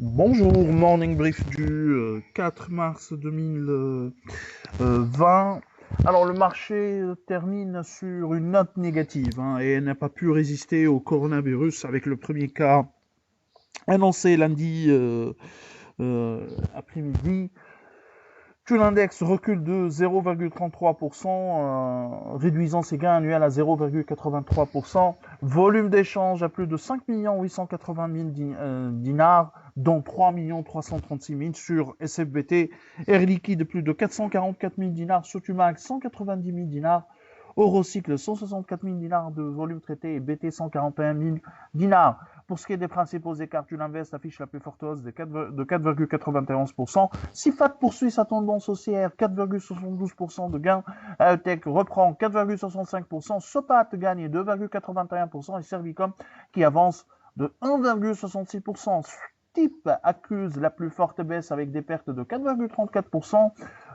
Bonjour, morning brief du 4 mars 2020. Alors le marché termine sur une note négative et n'a pas pu résister au coronavirus avec le premier cas annoncé lundi après-midi. Puis l'index recule de 0,33%, réduisant ses gains annuels à 0,83%. Volume d'échange à plus de 5 880 000 dinars, dont 3 336 000 sur SFBT. Air Liquide, plus de 444 000 dinars. Sotumax, 190 000 dinars. Eurocycle, 164 000 dinars de volume traité et BT, 141 000 dinars. Pour ce qui est des principaux écarts, Tuninvest affiche la plus forte hausse de 4,91%. Sifat poursuit sa tendance haussière, 4,72% de gain. AETEC reprend 4,65%. Sopat gagne 2,81% et Servicom qui avance de 1,66%. Type accuse la plus forte baisse avec des pertes de 4,34%,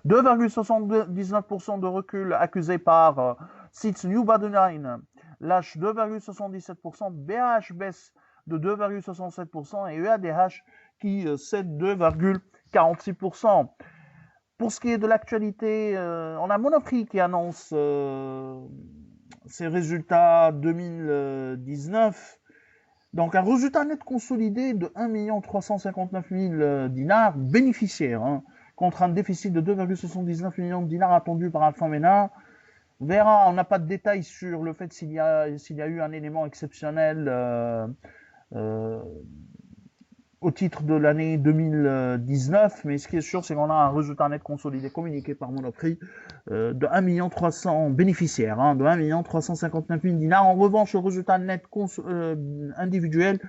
2,79% de recul accusé par Sits New Badenline, lâche 2,77%, BH baisse de 2,67% et EADH qui cède 2,46%. Pour ce qui est de l'actualité, on a Monoprix qui annonce ses résultats 2019. Donc un résultat net consolidé de 1 359 000 dinars bénéficiaires, contre un déficit de 2,79 millions de dinars attendu par Alpha Ménard. On verra, on n'a pas de détails sur le fait s'il y a eu un élément exceptionnel au titre de l'année 2019, mais ce qui est sûr, c'est qu'on a un résultat net consolidé communiqué par Monoprix de 1 300 000 bénéficiaires, de 1 359 000 dinars. En revanche, le résultat net individuel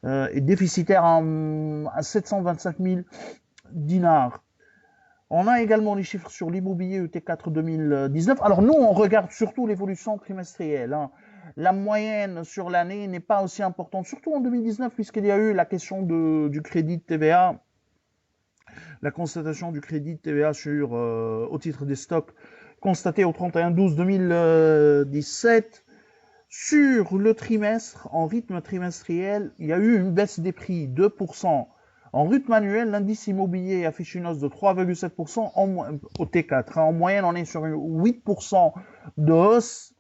est déficitaire à 725 000 dinars. On a également les chiffres sur l'immobilier ET4 2019. Alors nous, on regarde surtout l'évolution trimestrielle. La moyenne sur l'année n'est pas aussi importante, surtout en 2019, puisqu'il y a eu la question du crédit de TVA, la constatation du crédit de TVA au titre des stocks constaté au 31/12/2017. Sur le trimestre, en rythme trimestriel, il y a eu une baisse des prix, 2%. En rythme annuel, l'indice immobilier affiche une hausse de 3,7% au T4. En moyenne, on est sur 8% de hausse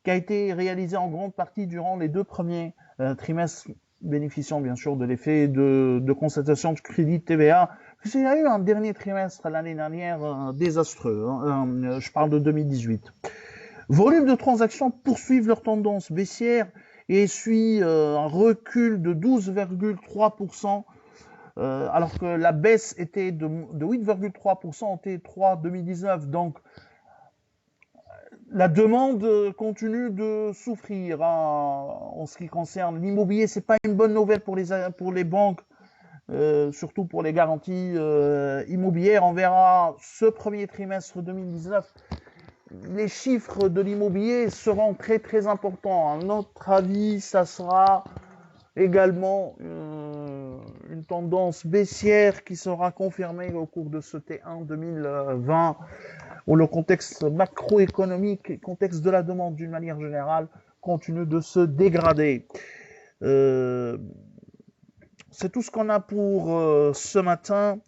qui a été réalisée en grande partie durant les 2 premiers trimestres, bénéficiant bien sûr de l'effet de constatation de crédit de TVA. Il y a eu un dernier trimestre l'année dernière désastreux. Je parle de 2018. Volume de transactions poursuivent leur tendance baissière et suit un recul de 12,3%. Alors que la baisse était de 8,3% en T3 2019. Donc, la demande continue de souffrir en ce qui concerne l'immobilier. C'est pas une bonne nouvelle pour les banques, surtout pour les garanties immobilières. On verra ce premier trimestre 2019. Les chiffres de l'immobilier seront très très importants. À notre avis, ça sera également une tendance baissière qui sera confirmée au cours de ce T1 2020, où le contexte macroéconomique et le contexte de la demande d'une manière générale continue de se dégrader. C'est tout ce qu'on a pour ce matin.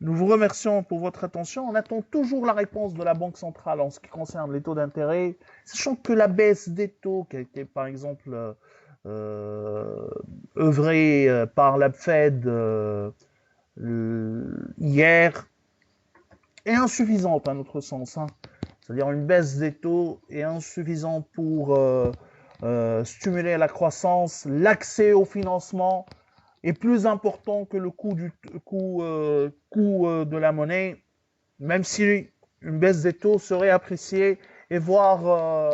Nous vous remercions pour votre attention. On attend toujours la réponse de la Banque centrale en ce qui concerne les taux d'intérêt, sachant que la baisse des taux qui a été par exemple œuvrée par la Fed hier est insuffisante à notre sens. C'est-à-dire une baisse des taux est insuffisante pour stimuler la croissance, l'accès au financement est plus important que le coût de la monnaie, même si une baisse des taux serait appréciée et voire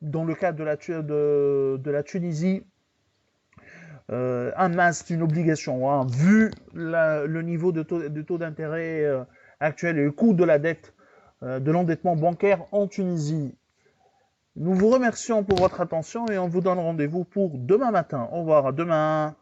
dans le cas de la Tunisie, un must, une obligation, vu le niveau de taux d'intérêt actuel et le coût de la dette, de l'endettement bancaire en Tunisie. Nous vous remercions pour votre attention et on vous donne rendez-vous pour demain matin. Au revoir, à demain.